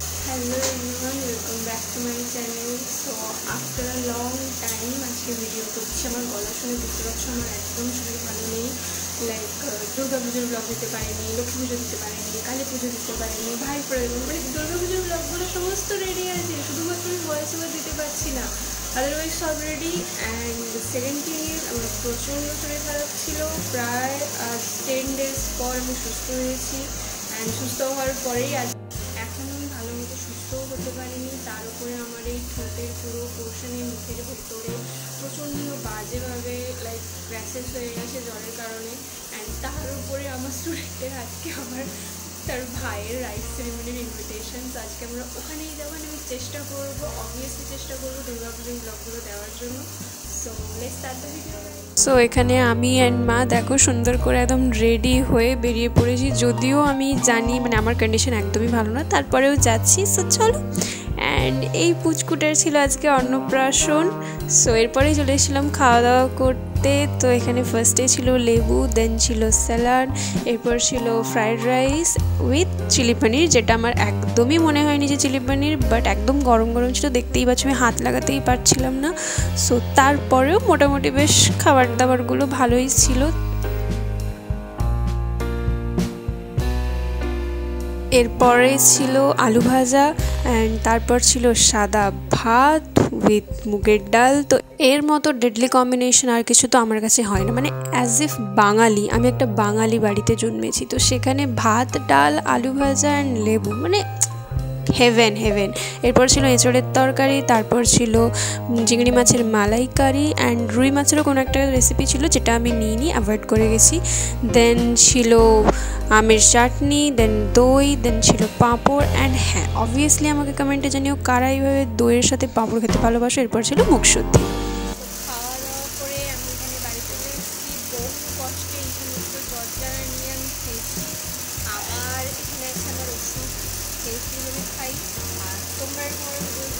Hello everyone, welcome back to my channel. So after a long time আজকে video করছি। আমার গলা শুনে বুঝতে পারছো আমার একদম শরীর ভালো নেই। লাইক দুর্গা পুজোর ব্লগ দিতে পারিনি, লক্ষ্মী পুজো দিতে পারিনি, কালী পুজো দিতে পারিনি, ভাই ফোড়া মানে দুর্গা পুজোর ব্লগগুলো সমস্ত রেডি আছে, শুধুমাত্র আমি ভয়েস ওভার দিতে পারছি না, আদারওয়াইজ সব ready. And second thing is আমার প্রচণ্ড শরীর খারাপ ছিল। প্রায় 10 days পর আমি সুস্থ হয়েছি। অ্যান্ড সুস্থ হওয়ার পরেই আজ এখন আমি ভালো মতো সুস্থও হতে পারিনি। তার উপরে আমার এই ঠোঁটের পুরো পোর্শনে মুখের ভেতরে প্রচণ্ড বাজেভাবে লাইক ক্র্যাশেস হয়ে গেছে জ্বরের কারণে। অ্যান্ড তার উপরে আমার স্টুডেন্টের আজকে আমার তার ভাইয়ের রাইস সেরিমনির ইনভিটেশন। তো আজকে আমরা ওখানেই যাবো। আমি চেষ্টা করবো, অবভিয়াসলি চেষ্টা করবো দুর্গা পুজোর ব্লগগুলো দেওয়ার জন্য। So let's start the video. So এখানে আমি অ্যান্ড মা দেখো সুন্দর করে একদম রেডি হয়ে বেরিয়ে পড়েছি। যদিও আমি জানি মানে আমার কন্ডিশন একদমই ভালো না, তারপরেও যাচ্ছি। সো চলো। অ্যান্ড এই পুচকুটার ছিল আজকে অন্নপ্রাশন। সো এরপরেই চলে এসেছিলাম খাওয়া দাওয়া করতে। তো এখানে ফার্স্টে ছিল লেবু, দেন ছিল স্যালাড, এরপর ছিল ফ্রাইড রাইস উইথ চিলি পনির, যেটা আমার একদমই মনে হয়নি যে চিলি পনির, বাট একদম গরম গরম ছিল, দেখতেই পাচ্ছি আমি হাত লাগাতেই পারছিলাম না। সো তারপরেও মোটামুটি বেশ খাবার দাবারগুলো ভালোই ছিল। এরপরে ছিল আলু ভাজা অ্যান্ড তারপর ছিল সাদা ভাত উইথ মুগের ডাল। তো এর মতো ডেডলি কম্বিনেশন আর কিছু তো আমার কাছে হয় না, মানে অ্যাজ ইফ বাঙালি, আমি একটা বাঙালি বাড়িতে জন্মেছি, তো সেখানে ভাত ডাল আলু ভাজা অ্যান্ড লেবু, মানে হেভেন হেভেন। এরপর ছিল এঁচড়ের তরকারি, তারপর ছিল চিংড়ি মাছের মালাইকারি অ্যান্ড রুই মাছেরও কোনো একটা রেসিপি ছিল যেটা আমি নিইনি, অ্যাভয়েড করে গেছি। দেন ছিল আমের চাটনি, দেন দই, দেন ছিল পাঁপড় অ্যান্ড হ্যাঁ অবভিয়াসলি আমাকে কমেন্টে জানিও কারা এইভাবে দইয়ের সাথে পাঁপড় খেতে ভালোবাসো। এরপর ছিল মুখশুদ্ধি। খাওয়া দাওয়া করে আমি এখানে বাড়ি চলে এসেছি। বহু কষ্টে এই সমস্ত দরজা নিয়ে আমি খেয়েছি। আবার এখানে একটা আমার ওষুধ খেয়েছি বলে খাই। আর তোমরা এরকম